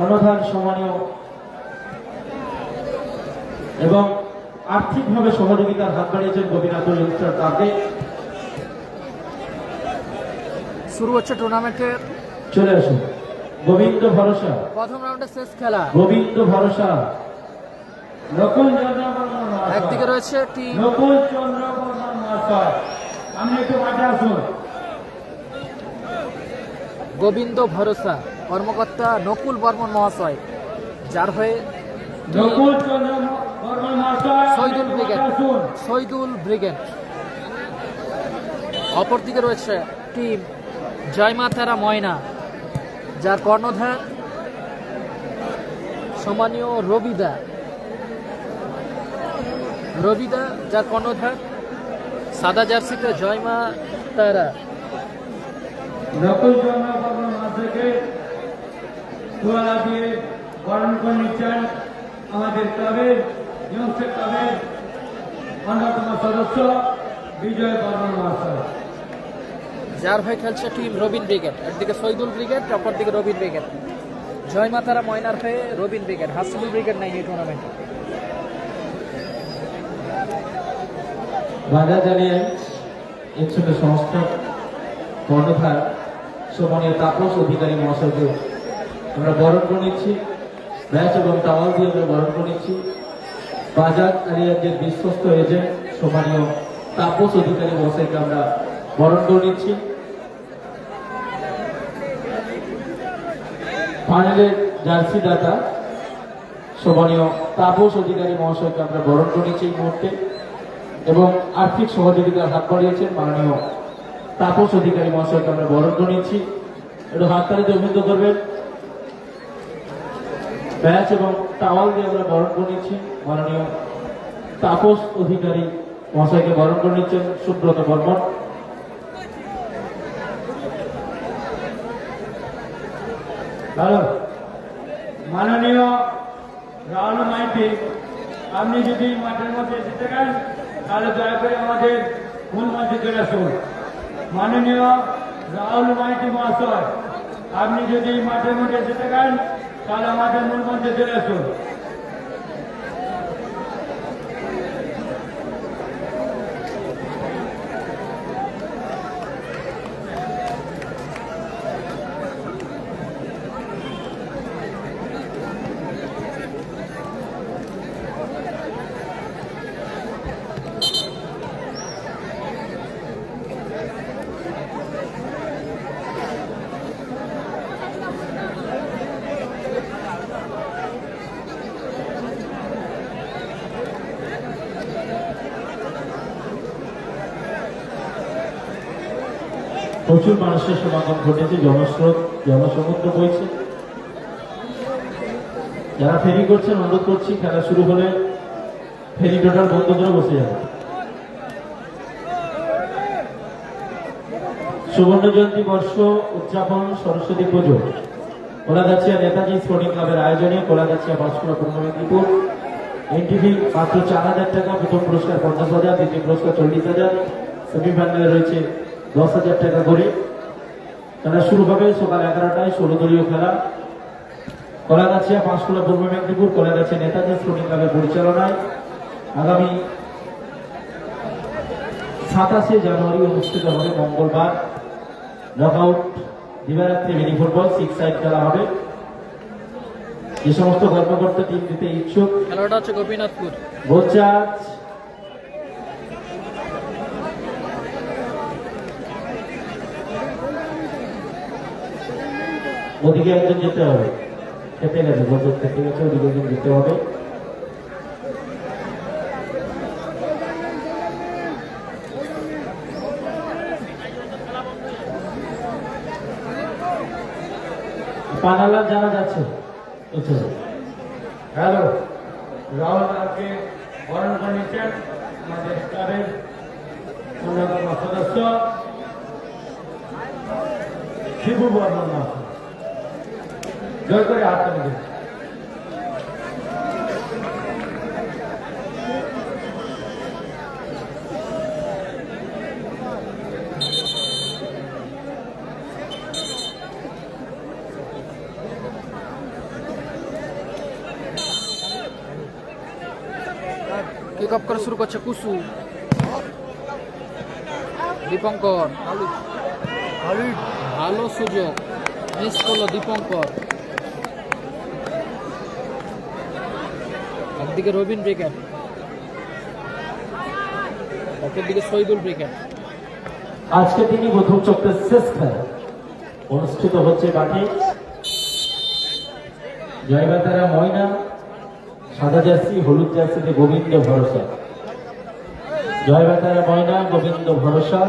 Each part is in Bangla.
অনুদান সম্মানীয় এবং আর্থিকভাবে সহযোগিতার হাত বাড়িয়েছেন গোপীনাথপুর ইনস্টার তাকে। শুরু হচ্ছে টুর্নামেন্টের, চলে আসুন গোবিন্দ ভরসা। প্রথম রাউন্ডের শেষ খেলা। গোবিন্দ ভরসা নকুল চন্দ্র বর্মন একদিকে রয়েছে টিম নকুল চন্দ্র বর্মন মহাশয়, আপনি একটু মাঠে আসুন। গোবিন্দ ভরসা কর্মকর্তা নকুল বর্মন মহাশয়, যার হয়ে নকুল চন্দ্র বর্মন মহাশয়, শহীদুল আপনি ব্রিগেড। মাঠে আসুন। শহীদুল ব্রিগেড। অপরদিকে রয়েছে টিম জয়মা তারা ময়না, যার কর্ণধার সম্মানীয় রবিদা। রবিদা যার কর্ণধার, সাদা জার্সিতে জয়মা তারা। নকুল চন্দ্র বর্মন মহাশয়কে তোলা দিয়ে বরণ করে নিচ্ছেন আমাদের ক্লাবের ইয়ংস্টার ক্লাবের অন্যতম সদস্য বিজয় বর্মন মহাশয়, যার হয়ে খেলছে টিম রবিন ব্রিগেড। একদিকে শহীদুল ব্রিগেড, অপরদিকে রবিন ব্রিগেড। জয়মাতারা ময়নার হয়ে রবিন ব্রিগেড। হাসিবুল ব্রিগেড নাই এই টুর্নামেন্টে। বাধা জানিয়ে একশত সংস্থা কর্ণধার সম্মানীয় তাপস অধিকারী মহাশয়কে আমরা বরণ করে নিচ্ছি। ব্যাচ এবং টাওয়াল দিয়ে আমরা বরণ করে নিচ্ছি। বাজাজ আলিয়াজের বিশ্বস্ত এজেন্ট সম্মানীয় তাপস অধিকারী মহাশয়কে আমরা বরণ করে নিচ্ছি। ফাইনালের জার্সি দাতা সম্মানীয় তাপস অধিকারী মহাশয়কে আমরা বরণ করে নিচ্ছি এই মুহূর্তে, এবং আর্থিক সহযোগিতার হাত বাড়িয়েছেন মাননীয় তাপস অধিকারী মহাশয়কে আমরা বরণ করে নিচ্ছি। একটু হাততালিতে অভিনন্দ করবেন। ব্যাচ এবং টাওয়াল দিয়ে আমরা বরণ করে নিচ্ছি মাননীয় তাপস অধিকারী মহাশয়কে বরণ করে নিচ্ছেন সুব্রত বর্মন। হ্যালো, মাননীয় রাহুল মাইতি, আপনি যদি মাঠের মধ্যে এসে থাকেন তাহলে দয়া করে আমাদের মূল মঞ্চে চলে আসুন। মাননীয় রাহুল মাইতি মহাশয়, আপনি যদি মাঠের মধ্যে এসে থাকেন তাহলে আমাদের মূল মঞ্চে চলে আসুন। প্রচুর মানুষের সমাগম ঘটেছে, জনস্রোত জনসমুদ্র বইছে। যারা ফেরি করছেন অনুরোধ করছি খেলা শুরু হলে ফেরি টোটাল বন্ধ করে বসে যাবে। সুবর্ণ জয়ন্তী বর্ষ উদযাপন সরস্বতী পুজো কোলাগাছিয়া নেতাজি স্পোর্টিং ক্লাবের আয়োজনে কোলাগাছিয়া পাঁশকুড়া পূর্ব মেদিনীপুর এনটিভি মাত্র 4,000 টাকা। প্রথম পুরস্কার 50,000, দ্বিতীয় পুরস্কার 40,000, সেমিফাইনালে রয়েছে 10,000 টাকা করে। খেলা শুরু হবে সকাল 11টায়। 16 দলীয় খেলা কোলাগাছিয়া পাঁশকুড়া পূর্ব মেদিনীপুর কোলাগাছিয়া নেতাজি স্পোর্টিং ক্লাবের পরিচালনায় আগামী 27শে জানুয়ারি অনুষ্ঠিত হবে মঙ্গলবার। নকআউট দিবারাত্রি মিনি ফুটবল 6 সাইড খেলা হবে। যে সমস্ত কর্মকর্তা টিম দিতে ইচ্ছুক, খেলাটা হচ্ছে গোপীনাথপুর বোচাজ ওদিকে একজন যেতে হবে, খেতে গেছে বছর খেতে গেছে, ওদিকে একজন যেতে হবে। পানালা জানা যাচ্ছে। হ্যালো, রাহুল আজকে বরণ করে নিচ্ছেন আমাদের ক্লাবের অন্যতম সদস্য শিবু বর্মন মহাশয়। জয় করে হাত তালি। কিক অফ করে শুরু করছে কুসু, দীপঙ্কর, ভালো সুযোগ, মিস করলো দীপঙ্কর। একদিকে রবিন ব্রিগেড, অপরদিকে শহীদুল ব্রিগেড। আজকে তিনি প্রথম চক্রের শেষ খেলা অনুষ্ঠিত হচ্ছে মাঠে। জয়বাতারা ময়না, সাদা জার্সি, হলুদ জার্সিতে গোবিন্দ ভরসা। জয়বাতারা ময়না, গোবিন্দ ভরসা।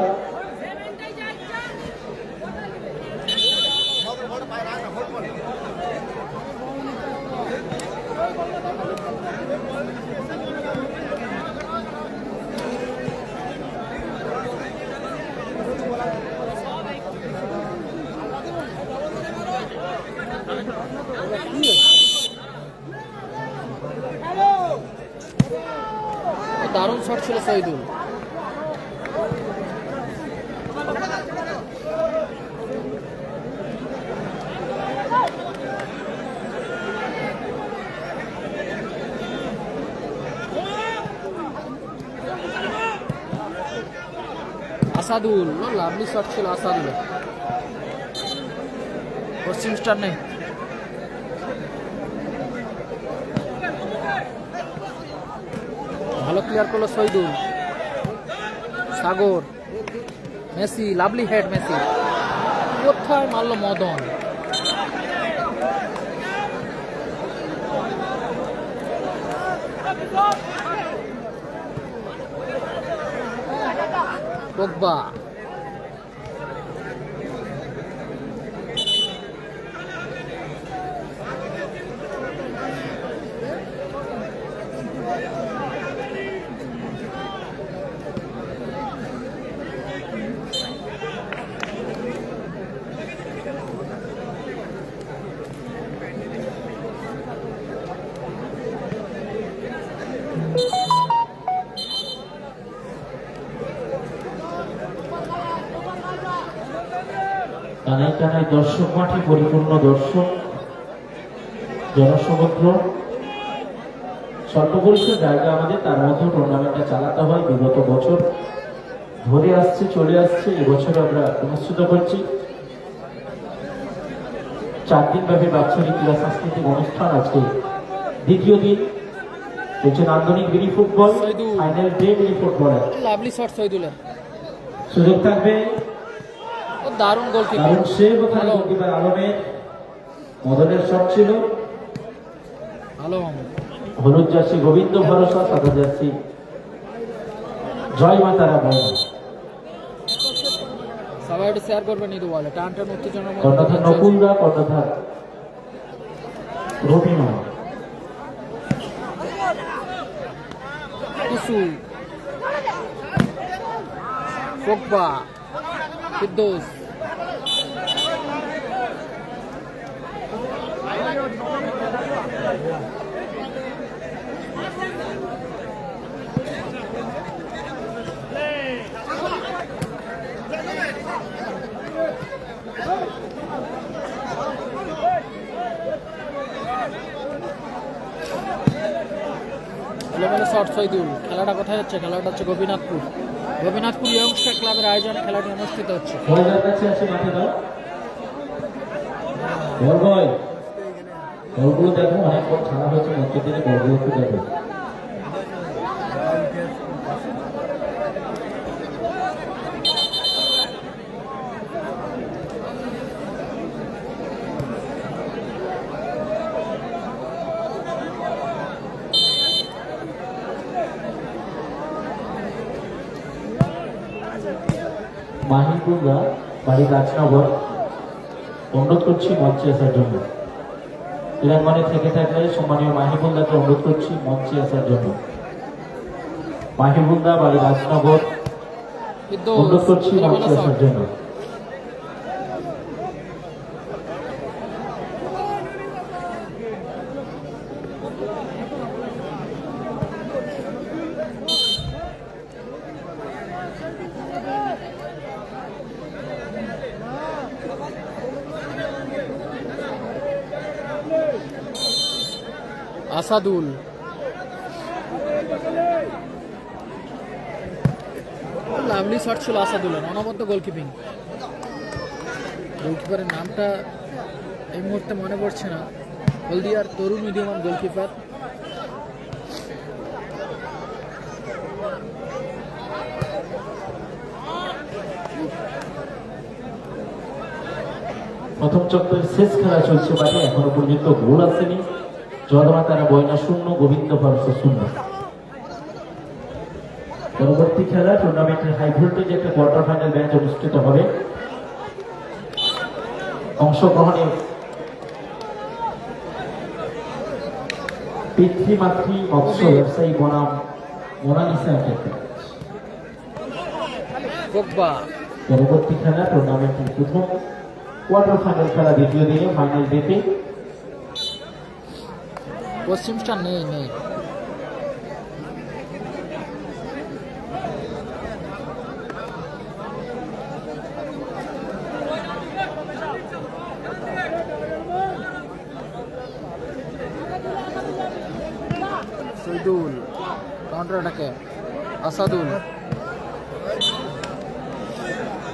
দারুণ শট ছিল শহীদুল। আসাদুল, লাভলি শট ছিল আসাদুল। পশ্চিম স্টার নেই, ভালো ক্লিয়ার করলো শহীদুল। সাগর, মেসি, লাভলি হেড মেসি, কোথায় মারলো মদন। পোগবা, টানায় টানায় দর্শক মাঠে পরিপূর্ণ দর্শক, জনসমুদ্র। স্বল্প পরিসর জায়গা আমাদের, তার মধ্যে টুর্নামেন্টটা চালাতে হয়। বিগত বছর ধরে আসছে, চলে আসছে, এবছর আমরা অনুষ্ঠিত করছি। 4 দিন ব্যাপী বাৎসরিক ক্রীড়া সাংস্কৃতিক অনুষ্ঠান। আজকে দ্বিতীয় দিন হচ্ছে নান্দনিক mini football, final day mini football. Lovely shot শহীদুলের, সুযোগ থাকবে। দারুণ গোলকিপার, দারুণ সেভ ওখানে গোলকিপার আলমের। মদনের শট ছিল। আলম, হলুদ জার্সি গোবিন্দ ভরসা, সাদা জার্সি জয় মাতারা ময়না। সবাই একটু শেয়ার করবেন এই বলে টান টান উত্তেজনার কর্ণধার নকুলদা, কর্ণধার রবিমা। কুসু, পোগবা, ফিরদৌস, এলোমেলো শট শহীদুল। খেলাটা কোথায় হচ্ছে? খেলাটা হচ্ছে গোপীনাথপুর। গোপীনাথপুর ইয়ংস্টার ক্লাবের আয়োজনে খেলাটি অনুষ্ঠিত হচ্ছে। বয়দার কাছে আছে মাঠে দাও। বলবয় বলগুলো দেখো, অনেক বড় ছাড়া হয়েছে মঞ্চ থেকে, বলগুলো একটু দেখো। মাহিপুররা বাড়ি রাজনগর অনুরোধ করছি মঞ্চে আসার জন্য। মানে থেকে থাকলে সম্মানীয় মাহিবুল্লাহকে অনুরোধ করছি মঞ্চে আসার জন্য। মাহিবুল্লাহ বাড়ি রাজনগর অনুরোধ করছি মঞ্চে আসার জন্য। আসাদুল, লাভলি শট ছিল আসাদুলের, অনবদ্য গোলকিপিং। গোলকিপারের নামটা এই মুহূর্তে মনে পড়ছে না। হলদিয়ার তরুণ উদীয়মান গোলকিপার। প্রথম চক্রের শেষ খেলা চলছে বাকি, এখনো পর্যন্ত গোল আসেনি। জয়মাতারা বয়না 0, গোবিন্দ ভরসা 0। পরবর্তী খেলা টুর্নামেন্টের হাই ভোল্টেজ একটা কোয়ার্টার ফাইনাল ম্যাচ অনুষ্ঠিত হবে। অংশগ্রহণে পিতৃমাতৃ মৎস্য ব্যবসায়ী বনাম মোনালিসা এন্টারপ্রাইজ। পোগবা পরবর্তী খেলা টুর্নামেন্টের প্রথম কোয়ার্টার ফাইনাল খেলা, দ্বিতীয় দিনে ফাইনাল ডেতে। পশ্চিম স্টার নেই। সৈদুল কাউন্টার অ্যাটাকে, আসাদুল,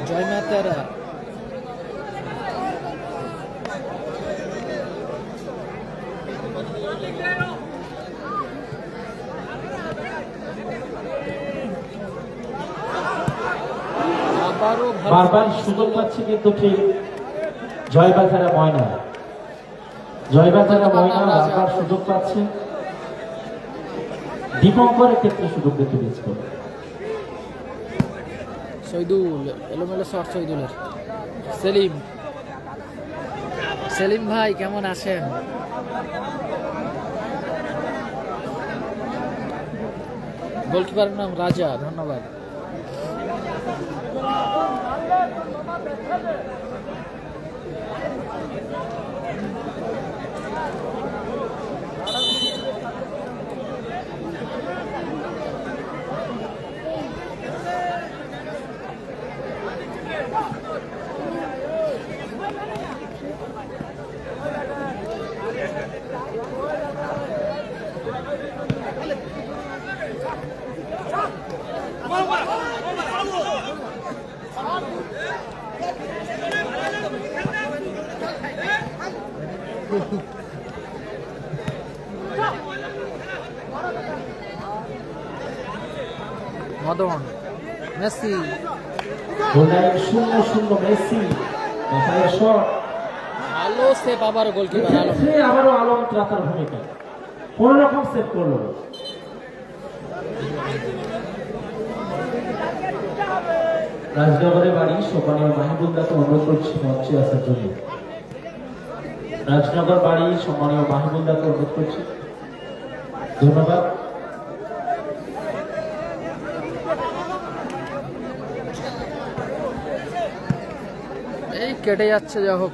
জয়মাতারা, বারবার সুযোগ পাচ্ছে কিন্তু ঠিক জয়বাজারা ময়না বারবার সুযোগ পাচ্ছে। দীপঙ্করের ক্ষেত্রে সুযোগ দেখতে মিস করে। সৈদুল, এলোমেলো শট সৈদুলের। সেলিম ভাই কেমন আছেন? গোলকিপারের নাম রাজা, ধন্যবাদ। মদন, মেসি, 0-0 মেসি, মাথায় শট, ভালো সেভ, আবারও গোলকিপার আলম। আবারও আলম ত্রাতার ভূমিকা, কোন রকম সেভ করলো। রাজনগরে বাড়ি সোপানীয় মাহিবুল্লাহকে অনুরোধ করছি মঞ্চে আসার জন্য। রাজনগর বাড়ি সম্মানীয় মাহিবুল্লাহকে অনুরোধ করছি, ধন্যবাদ। এই কেটে যাচ্ছে, যা হোক।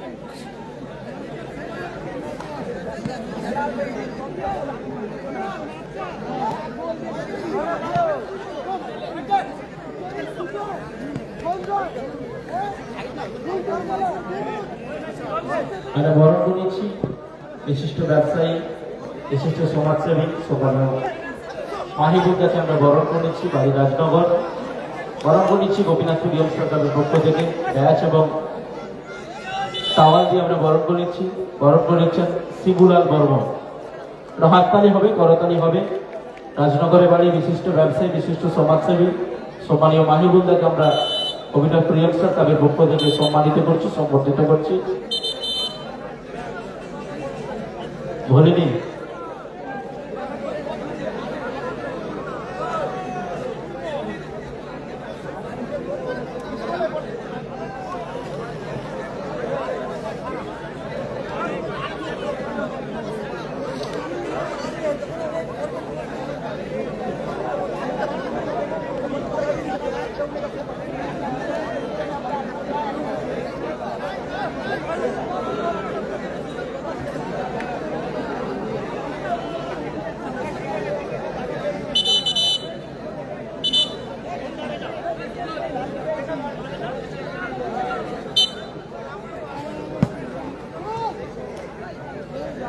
আমরা বরণ করেছি বিশিষ্ট ব্যবসায়ী, বিশিষ্ট সমাজসেবী সোপানীয় মাহিবুল্লাহকে আমরা বরণ করেছি বাড়ি রাজনগর। বরণ করেছি গোপীনাথ কুরিয়াম সরকারের পক্ষ থেকে ব্যাচ এবং টাওয়াল দিয়ে আমরা বরণ করেছেন শিবুলাল বর্মন। হাততালি হবে, করতালি হবে। রাজনগরের বাড়ি বিশিষ্ট ব্যবসায়ী, বিশিষ্ট সমাজসেবী সম্মানীয় মাহিবুল্লাহকে আমরা গোপীনাথ কুরিয়াম সরকারের পক্ষ থেকে সম্মানিত করছি, সম্বর্ধিত করছি। ভুলিনি।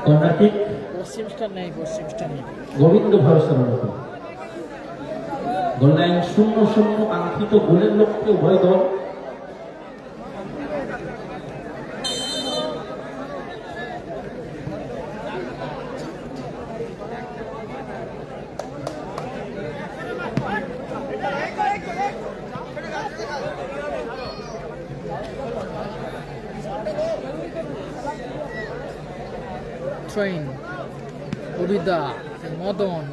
কর্ণাটিক পশ্চিম স্টার নেই। গোবিন্দ ভরসার অনুকূল। গোললাইন 0-0 কাঙ্ক্ষিত গোলের লক্ষ্যে উভয় দল। ট্রেন অভিদা মদন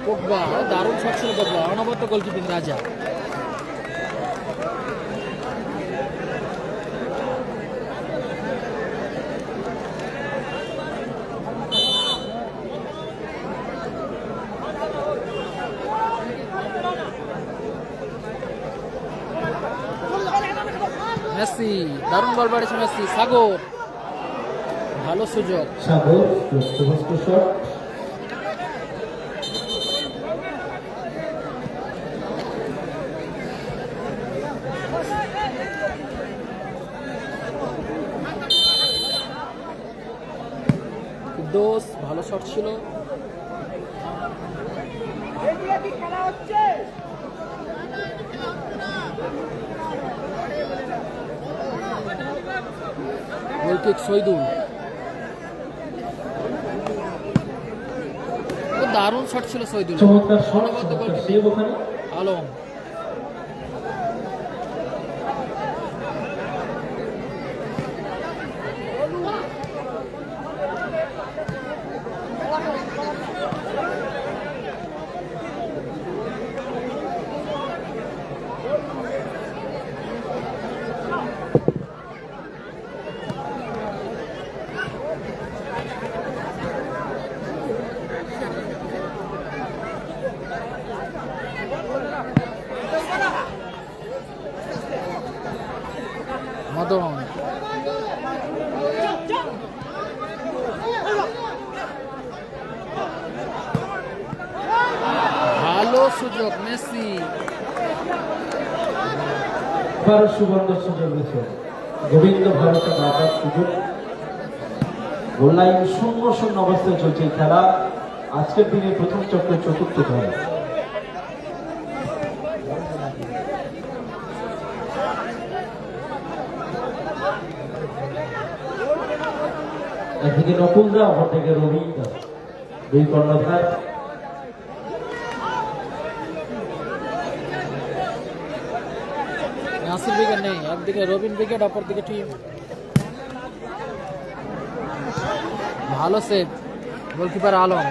পোগবা দারুণ শট ছিল পোগবা অনবদ্য গোলকিপিং রাজা মেসি দারুণ বল বাড়িয়েছে মেসি সাগর ভালো সুযোগ সাগর লক্ষ্যভ্রষ্ট শট। দোষ ভালো শট ছিল গোলকিক সৈদুল দারুণ শট ছিল সৈদুল চমৎকার শট, অনবদ্য চমৎকার গোলকিপিং সেভ ওখানে। আলম মদন ভালো সুযোগ মেসি আবার সুবর্ণ সুযোগ নিচ্ছে গোবিন্দ ভারতের বাবার সুযোগ। গোললাইন 0-0 অবস্থায় চলছে এই খেলা। আজকের দিনে প্রথম চক্রের চতুর্থ খেলা। একদিকে নকুলদা, অপরদিকে রবীন্দ্র, দুই কর্ণধার। নাসির ব্রিগেড নেই একদিকে রবিন ব্রিগেড অপরদিকে টিম ভালো সেভ গোলকিপার আলম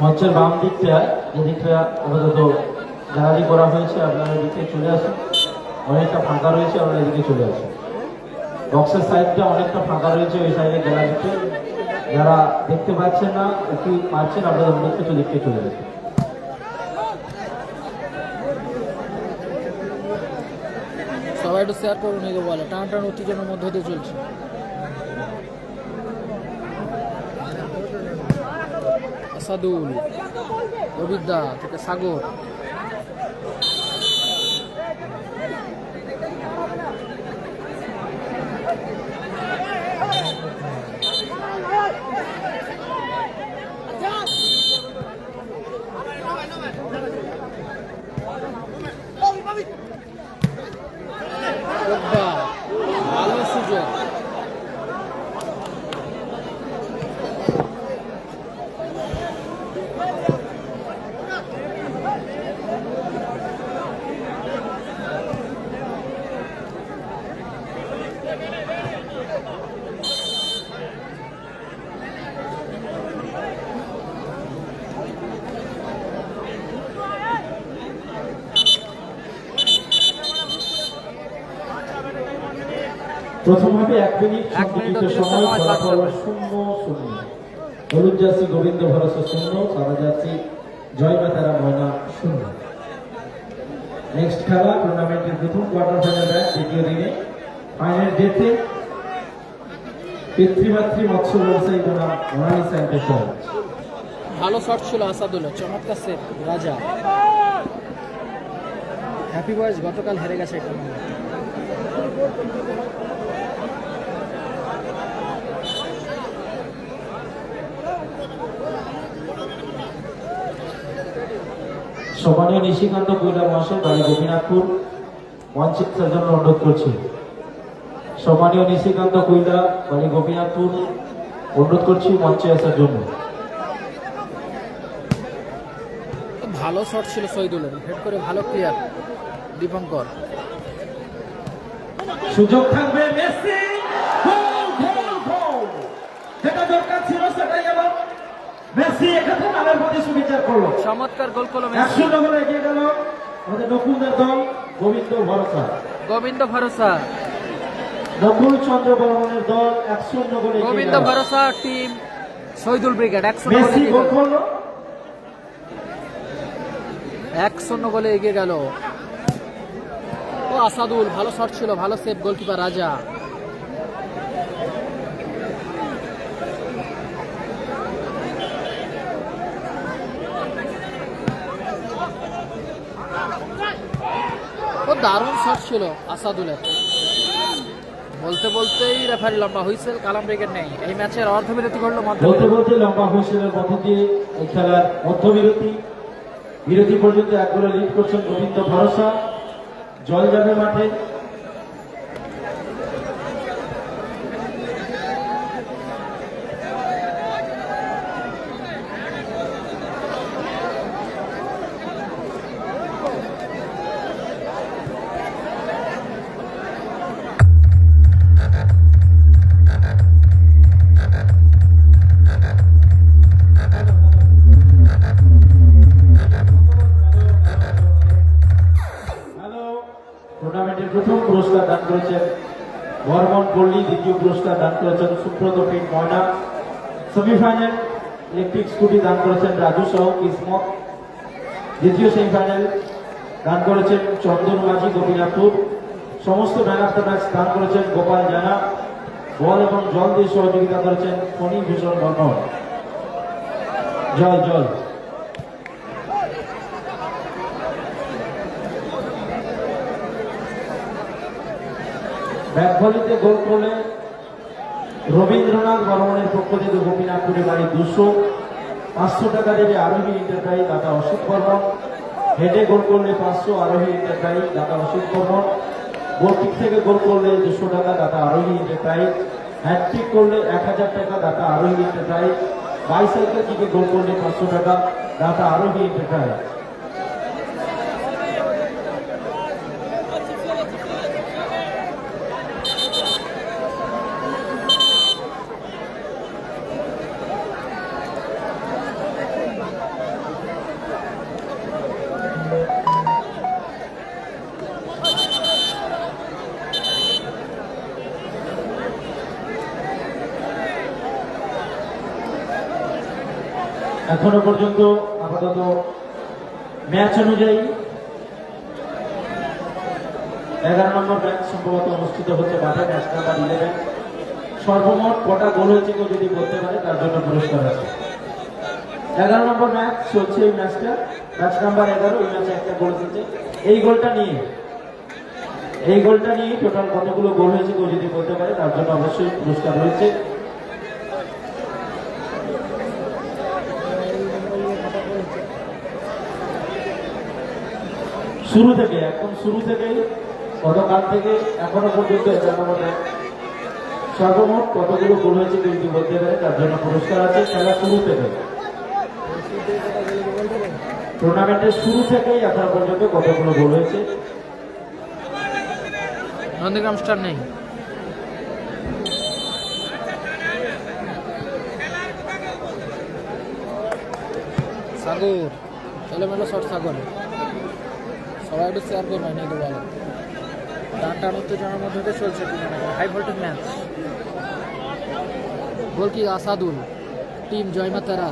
মঞ্চের বাম দিকটা এদিকটা আপাতত গ্যালারি করা হয়েছে, আপনারা এদিকে চলে আসুন। অনেকটা ফাঁকা রয়েছে, আপনারা এদিকে চলে আসুন। বক্সের সাইডটা অনেকটা ফাঁকা রয়েছে, ওই সাইডে গ্যালারিতে যারা দেখতে পাচ্ছেন না একটু পাচ্ছেন, আপনারা অন্য কিছু দিকতে চলে আসুন। সবাই একটু শেয়ার করুন এই বলে টান টান উত্তেজনার মধ্যে দিয়ে চলছে আসাদুল অবিদ্যা থেকে সাগর ভালো সুযোগ প্রথম হবে 1 মিনিট 1 মিনিট সংক্ষিপ্ত অতিরিক্ত সময়, সময় বাদ ফলাফল যাবে। 0-0। হলুদ জার্সি গোবিন্দ ভরসা 0, সাদা জার্সি জয় মাতারা ময়না 0। নেক্সট খেলা টুর্নামেন্টের প্রথম কোয়ার্টার ফাইনাল ম্যাচ, দ্বিতীয় দিনে ফাইনাল ডেতে পিতৃমাতৃ মৎস্য ব্যবসায়ী বনাম মোনালিসা এন্টারপ্রাইজ। ভালো শট ছিল আসাদুল্লাহ, চমৎকার সেভ রাজা। হ্যাপি বয়েজ গতকাল হেরে গেছে এটা। সম্মানীয় নিশিকান্ত কৈলা মহাশয়, বাড়ি গোপীনাথপুর, মঞ্চে আসার জন্য অনুরোধ করছি। সম্মানীয় নিশিকান্ত কৈলা, বাড়ি গোপীনাথপুর, অনুরোধ করছি মঞ্চে আসার জন্য। ভালো শট ছিল শহীদুলের, হেড করে ভালো ক্লিয়ার দীপঙ্কর। সুযোগ থাকবে মেসি, গোল গোল গোল, যেটা দরকার ছিল সেটাই এলো। মেসি এক্ষেত্রে নামের প্রতি সুবিচার করলো। চমৎকার গোল করলো মেসি। 1-0 গোলে এগিয়ে গেল আমাদের নকুলদের দল গোবিন্দ ভরসা। গোবিন্দ ভরসা, নকুল চন্দ্র বর্মনের দল 1-0 গোলে এগিয়ে গোবিন্দ গেল। ভরসা টিম শহীদুল ব্রিগেড 1-0 মেসি গোল করলো। 1-0 গোলে এগিয়ে গেল। ও আসাদুল ভালো শট ছিল, ভালো সেভ গোলকিপার রাজা। ও দারুণ শট ছিল আসাদুলের। বলতে বলতেই রেফারি লম্বা হুইসেল, কালাম ব্রিগেড নেই। এই ম্যাচের অর্ধবিরতি করলো বলতে মধ্যবিরতি। বলতে লম্বা হুইসেলের মধ্য দিয়ে এই খেলার মধ্যবিরতি। বিরতি পর্যন্ত 1 গোলে লিড করছেন গোবিন্দ ভরসা। জল যাবে মাঠে। টুর্নামেন্টের প্রথম পুরস্কার দান করেছেন বর্মন পল্লী, দ্বিতীয় পুরস্কার দান করেছেন সুব্রত পিন ময়না, সেমিফাইনাল ইলেকট্রিক স্কুটি দান করেছেন রাজু সহ কিসমত, দ্বিতীয় সেমিফাইনাল দান করেছেন চন্দন মাঝি গোপীনাথপুর, সমস্ত ম্যান অফ দ্য ম্যাচ দান করেছেন গোপাল জানা, বল এবং জল দিয়ে সহযোগিতা করেছেন ফণী ভূষণ বর্মন। জল জল ব্যাট ভলিতে গোল করলে রবীন্দ্রনাথ বর্মনের পক্ষ থেকে গোপীনাথপুরে বাড়ি 200, 500 টাকা দেবে আরোহী এন্টারপ্রাইজ দাতা অশোক বর্মন। হেডে গোল করলে 500 আরোহী এন্টারপ্রাইজ দাতা অশোক বর্মন। গোলকিক থেকে গোল করলে 200 টাকা দাতা আরোহী এন্টারপ্রাইজ। হ্যাটট্রিক করলে 1000 টাকা দাতা আরোহী এন্টারপ্রাইজ। বাইসাইকেল থেকে গোল করলে 500 টাকা দাতা আরোহী এন্টারপ্রাইজ। এখনো পর্যন্ত আপাতত ম্যাচ অনুযায়ী 11 নম্বর ম্যাচ সম্ভবত অনুষ্ঠিত হচ্ছে মাঠে, ম্যাচ নাম্বার 11। সর্বমোট কটা গোল হয়েছে কেউ যদি বলতে পারে তার জন্য পুরস্কার আছে। 11 নম্বর ম্যাচ চলছে এই ম্যাচটা, ম্যাচ নাম্বার 11। ওই ম্যাচে একটা গোল হয়েছে। এই গোলটা নিয়ে টোটাল কতগুলো গোল হয়েছে কেউ যদি বলতে পারে তার জন্য অবশ্যই পুরস্কার রয়েছে। শুরু থেকেই গতকাল থেকে এখনো পর্যন্ত 11 নম্বর ম্যাচ সর্বমোট কতগুলো গোল হয়েছে কেউ যদি বলতে পারে তার জন্য পুরস্কার আছে। খেলা শুরু থেকে, টুর্নামেন্টের শুরু থেকেই এখনো পর্যন্ত কতগুলো গোল হয়েছে। নন্দীগ্রাম স্টার নেই। সাগর এলোমেলো শট, সাগর সবাই একটু শেয়ার করবেন এই তো বলো। টান উত্তেজনার মধ্যে দিয়ে চলছে tournament, high voltage match. Goalie Asadul, team জয়মাতারা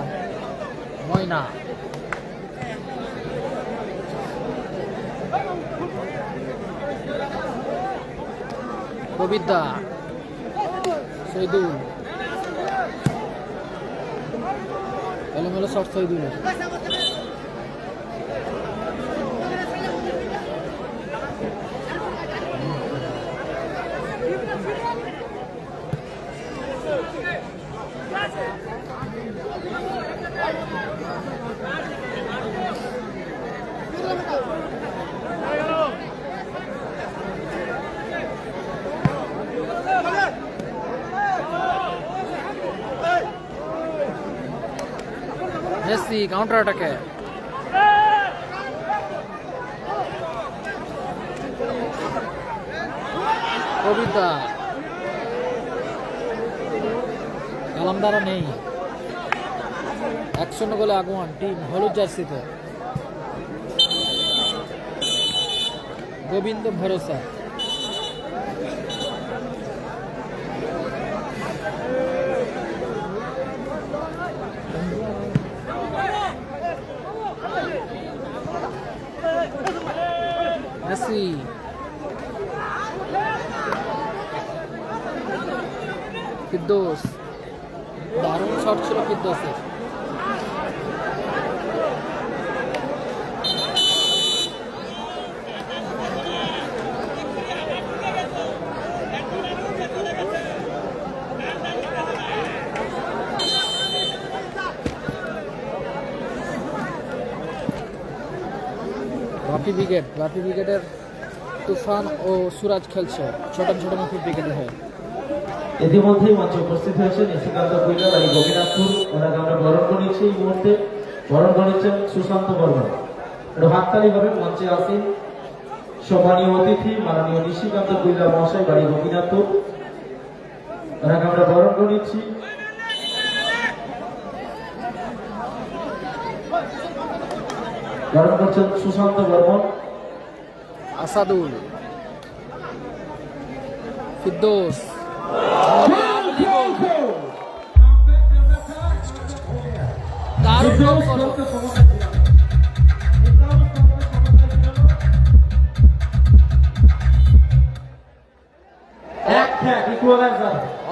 ময়না। কবিতা সৈদুল, এলোমেলো শট সৈদুলের। মেসি কাউন্টার অ্যাটাকে, কবিতা কালামদারা নেই। 1-0 গোলে আগুয়ান টিম হলুদ জার্সিতে। গোবিন্দ ভরসা, মেসি, ফিরদৌস, দারুণ শট ছিল ফিরদৌসের। বাপি ব্রিগেডের তুফান ও সুরাজ খেলছে ছোট মুখী ব্রিগেডের হয়ে। ইতিমধ্যেই মঞ্চে উপস্থিত হয়েছেন নিশিকান্ত কুইলা বাড়ি গোপীনাথপুর। ওনাকে আমরা বরণ করেছি, এই মুহূর্তে বরণ করেছেন সুশান্ত বর্মা। একটু হাততালি হবে। মঞ্চে আসেন সম্মানীয় অতিথি মাননীয় নিশিকান্ত কুইলা মহাশয় বাড়ি গোপীনাথপুর। ওনাকে আমরা বরণ করেছি। বরণ করছেন সুশান্ত বর্মন, আসাদুল, ফিরদৌস, দারুণ গোল।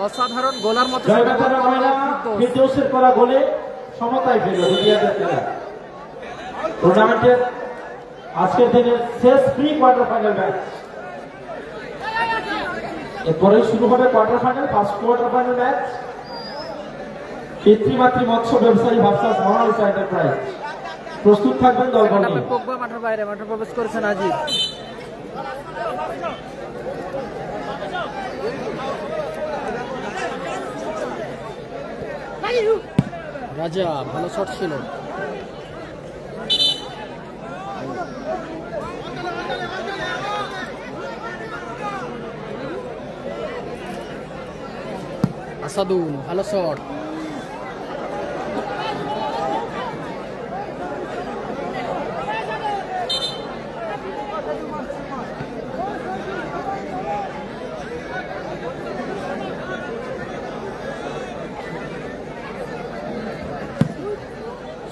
অসাধারণ গোলার মতো ফিরদৌসের করা গোলে সমতায় ফেলল টুর্নামেন্টের আজকের দিনের শেষ প্রি কোয়ার্টার ফাইনাল ম্যাচ। এরপরে শুরু হবে quarter final, first quarter final match. পিতৃমাতৃ মৎস্য ব্যবসায়ী ভার্সাস মহানসা এন্টারপ্রাইজ। প্রস্তুত থাকবেন দলগণ নিয়ে। পোগবা মাঠের বাইরে, মাঠে প্রবেশ করেছেন আজিব। রাজা ভালো শট ছিল। আসাদুল ভালো শট।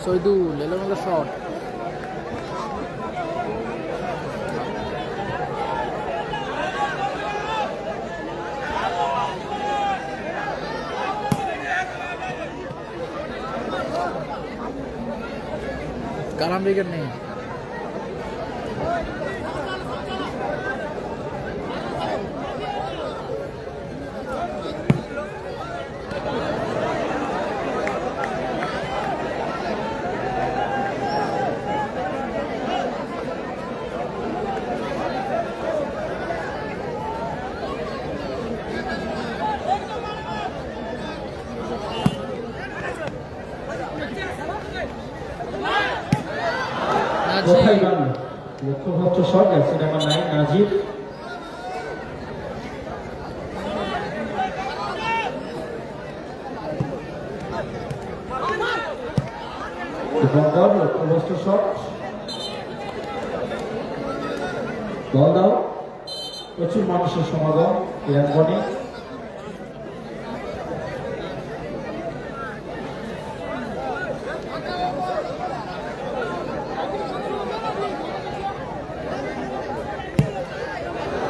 সৈদুল এলোমেলো শট। কালাম ব্রিগেড নেই। কোথায় গেল লক্ষ্যভ্রষ্ট শট, জার্সি নাম্বার 9 নাজিব। লক্ষ্যভ্রষ্ট শট, বল দাও। প্রচুর মানুষের সমাগম ক্রীড়াঙ্গনে।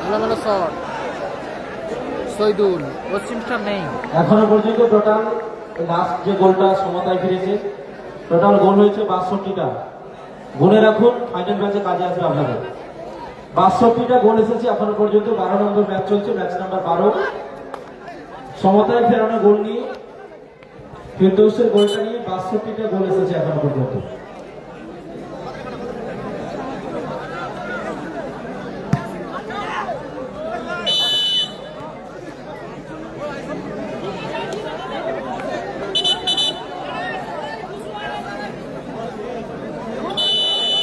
এলোমেলো শট, শহীদুল পশ্চিমটা নেই। এখনো পর্যন্ত টোটাল লাস্ট যে গোলটা সমতায় ফিরেছে, টোটাল গোল হয়েছে 62টা। গুনে রাখুন, ফাইনাল ম্যাচে কাজে আসবে আপনাদের। 62টা গোল এসেছে এখনো পর্যন্ত। 12 নম্বর ম্যাচ চলছে, ম্যাচ নাম্বার 12। সমতায় ফেরানো গোল নিয়ে, ফিরদৌসের গোলটা নিয়ে 62টা গোল এসেছে এখনো পর্যন্ত।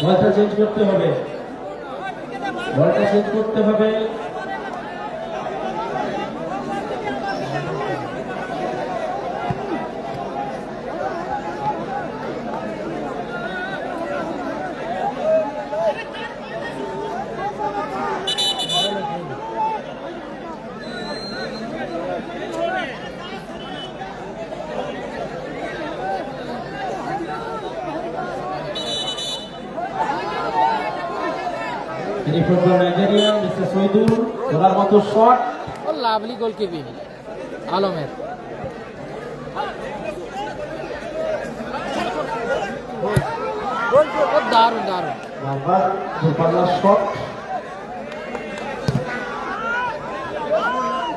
বলটা চেঞ্জ করতে হবে, বলটা চেঞ্জ করতে হবে। নাইজেরিয়া মিস্টার শহীদুল খেলার মতো শট। ও লাভলি গোল কিপিং আলমের। দারুণ দারুণ বারবার দূরপাল্লার শট।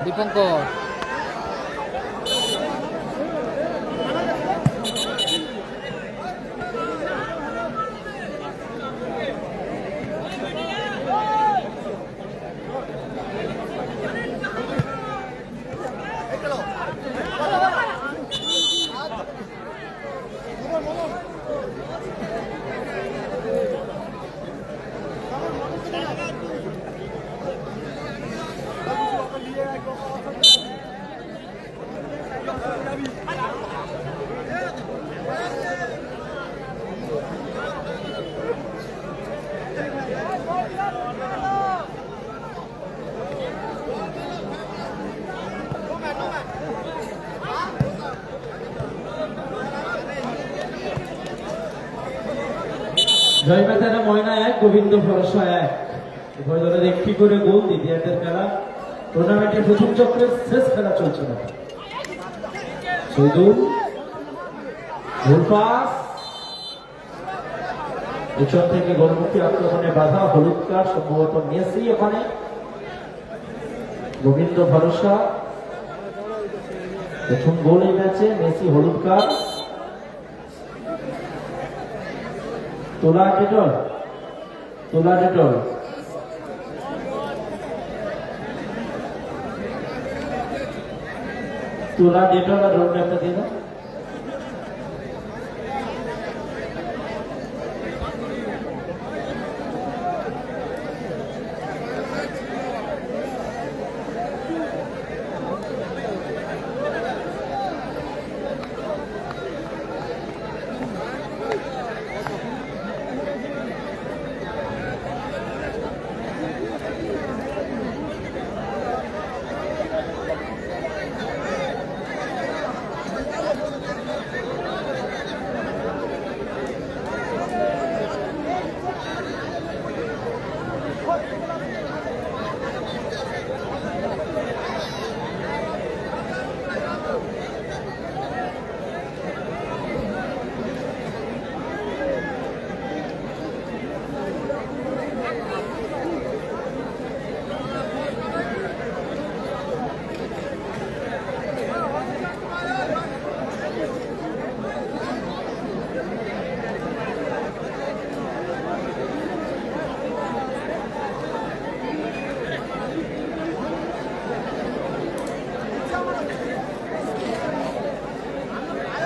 দীপঙ্কর জয়বেতারা ময়না 1, গোবিন্দ ভরসা 1। উভয় দলের একটি করে গোল। দ্বিতীয়ার্ধের খেলা, টুর্নামেন্টের প্রথম চক্রের শেষ খেলা চলছে না। শহীদুল গোল পাস, পেছন থেকে গোলমুখী আক্রমণে বাধা। হলুদ কার্ড সম্ভবত মেসি ওখানে। গোবিন্দ ভরসা প্রথম গোল এই ম্যাচে, মেসি হলুদ কার্ড। তোলা ডেটল, তোলা ডেটল, তোলা ডেটল আর রোড একটা দিয়ে দাও।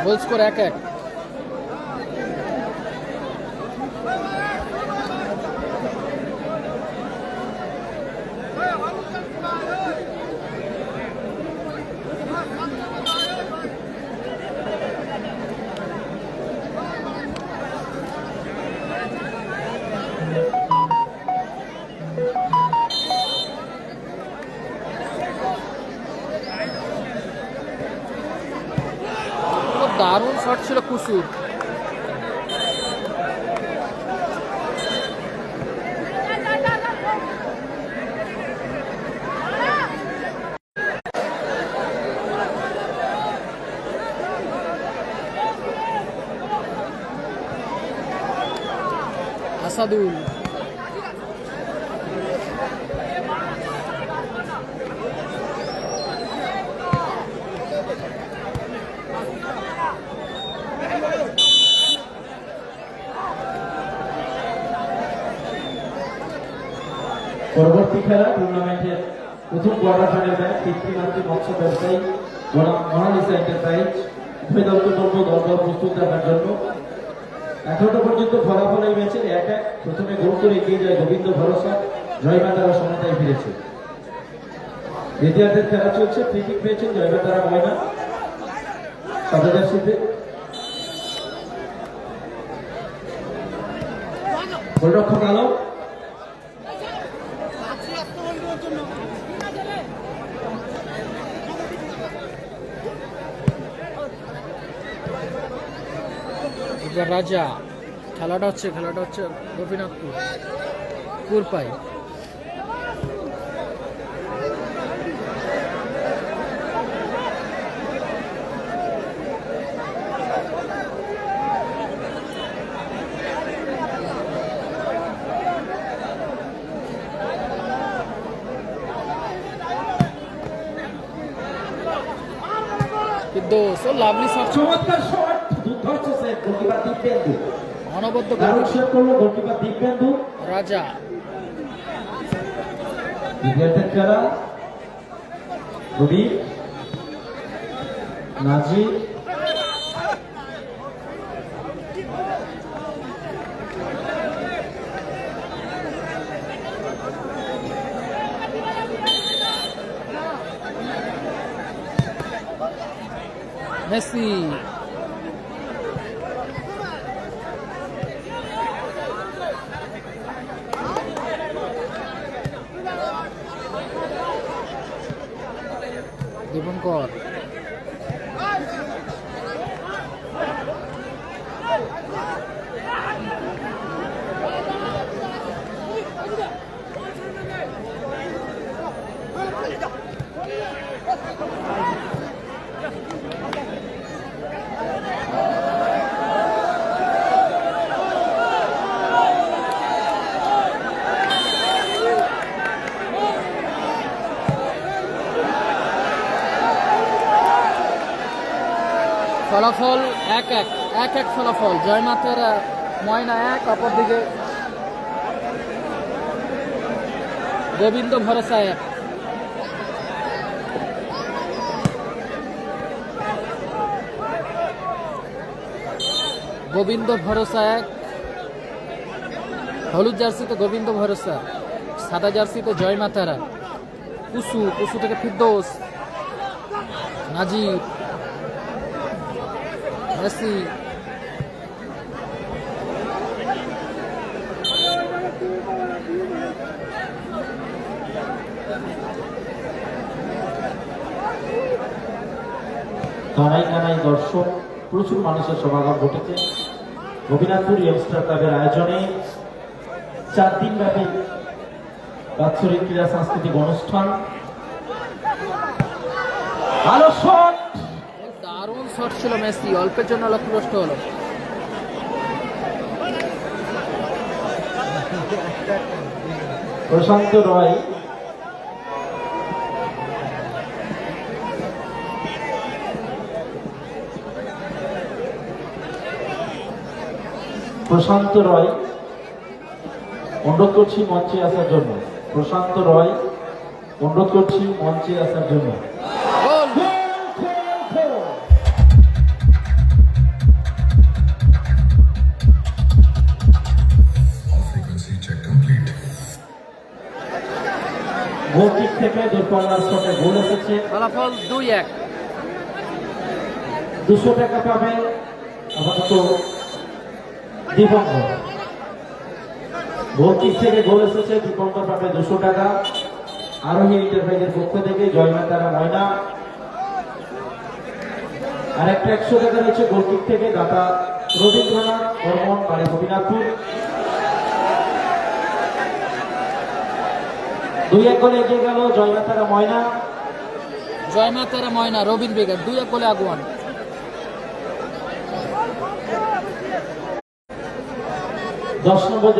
Goal score 1-1। দারুণ শট ছিল কুসুর। আসাদুল পরবর্তী খেলা টুর্নামেন্টের প্রথম কোয়ার্টার ফাইনাল ম্যাচ পিতৃমাতৃ মৎস্য ব্যবসায়ী বনাম মোনালিসা এন্টারপ্রাইজ। উভয় দলকে বলবো দল প্রস্তুত রাখার জন্য। এখনো পর্যন্ত ফলাফল এই ম্যাচের 1-1। প্রথমে গোল করে এগিয়ে যায় গোবিন্দ ভরসা, জয়মাতারা সমতায় ফিরেছে। দ্বিতীয়ার্ধের খেলা চলছে, ফ্রি কিক পেয়েছেন জয়মাতারা ময়না সাদা জার্সিতে। গোলরক্ষক আলম রাজা। খেলাটা হচ্ছে গোপীনাথপুর কুরপাই। কিন্তু লাভলি শট, চমৎকার শট, দুর্ধর্ষ সেভ গোলকিপার দিব্যেন্দু। অনবদ্য দারুণ সেভ করলো গোলকিপার দিব্যেন্দু। রাজা। দ্বিতীয়ার্ধের খেলা রবি নাজি মেসি। দীপঙ্কর। ফলাফল 1-1 ফলাফল। জয়মাতের ময়না 1, অপরদিকে গোবিন্দ ভরসা 1। গোবিন্দ ভরসা 1, হলুদ জার্সিতে গোবিন্দ ভরসা, সাদা জার্সিতে জয়মাতারা। কুসু থেকে ফিরদৌস, নাজির, মেসি। কানাই কানাই দর্শক, প্রচুর মানুষের সমাগম ঘটেছে গোপীনাথপুর ইয়ংস্টার ক্লাবের আয়োজনে 4 দিন ব্যাপী বাৎসরিক ক্রীড়া সাংস্কৃতিক অনুষ্ঠান। ভালো শট, দারুণ শট ছিল মেসি, অল্পের জন্য লক্ষ্যভ্রষ্ট হলো। প্রশান্ত রয় অনুরোধ করছি মঞ্চে আসার জন্য। প্রশান্ত রয় অনুরোধ করছি মঞ্চে আসার জন্য। গোল কিক থেকে দূরপাল্লার শটে গোল এসেছে। ফলাফল 2-1। 200 টাকা পাবে আপাতত দীপঙ্কর। গোল কিক থেকে গোল এসেছে, দীপঙ্কর পাবে 200 টাকা। আরোহী এন্টারপ্রাইজের পক্ষ থেকে জয়মাতারা ময়না আর একটা 100 টাকা রয়েছে গোলকিক থেকে দাতা রবীন্দ্রনাথ বর্মন বাড়ি গোপীনাথপুর। 2-1 গোলে এগিয়ে গেল জয়মাতারা ময়না। জয়মা তারা ময়না রবিন ব্রিগেড 2-1 গোলে আগুয়ান। দশ নম্বর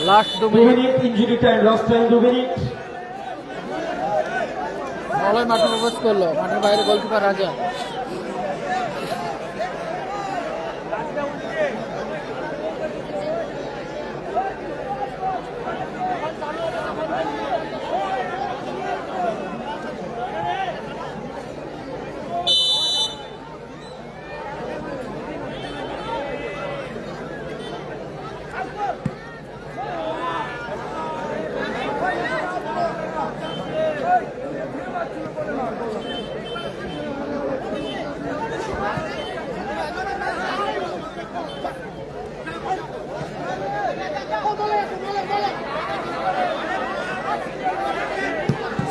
last 2 2 minute minute injury time, loss time 2 minute. Malay মাঠে প্রবেশ করলো, মাঠের বাইরে গোলকিপার রাজা।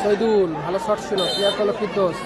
শহীদুল ভালো শট ছিল, ক্লিয়ার করলো ফিরদৌস।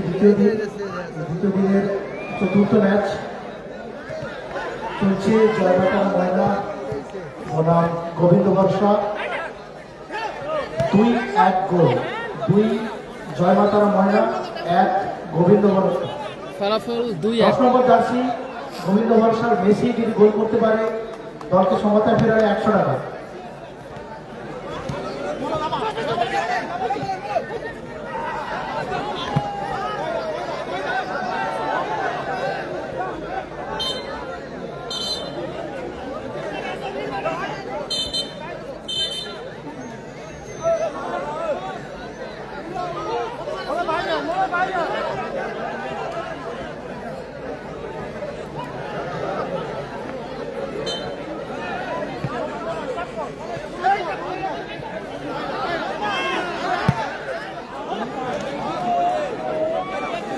দ্বিতীয় দিনের চতুর্থ ম্যাচ চলছে। জয়মাতারা ময়না বনাম গোবিন্দ বর্ষা। 2-1 গোল, 2 জয়মাতারা ময়না, 1 গোবিন্দ বর্ষা। ফলাফল 10 2-1। নম্বর জার্সি গোবিন্দ বর্ষার মেসি যদি গোল করতে পারে দলকে সমতায় ফেরালে 100 টাকা।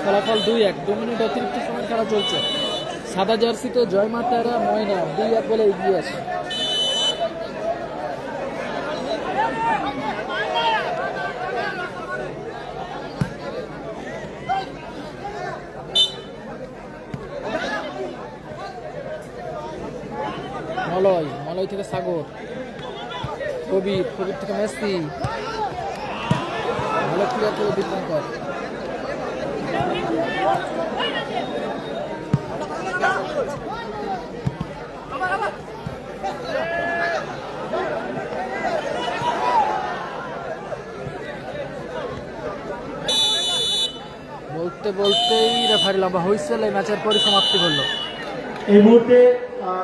ফলাফল 2-1। 2 মিনিট অতিরিক্ত সময় খেলা চলছে। সাদা জার্সিতে জয়মাতারা ময়না 2-1 বলে এগিয়ে আছে। মলয় থেকে সাগর, কবির থেকে মেসি, ভালো ক্লিয়ার করে দীপঙ্কর। বলতে বলতেই রেফারি লম্বা হুইসেল, এই ম্যাচের পরিসমাপ্তি হলো। এই মুহূর্তে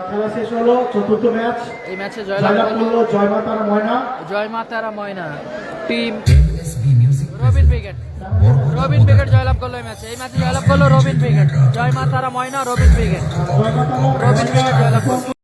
খেলা শেষ হলো, চতুর্থ ম্যাচ। এই ম্যাচে জয়লাভ করলো জয়মাতারা ময়না। জয়মাতারা ময়না টিম রবিন ব্রিগেড জয়লাভ করলো এই ম্যাচে। জয়লাভ করলো রবিন ব্রিগেড। জয়মাতারা ময়না রবিন ব্রিগেড জয়লাভ করলো।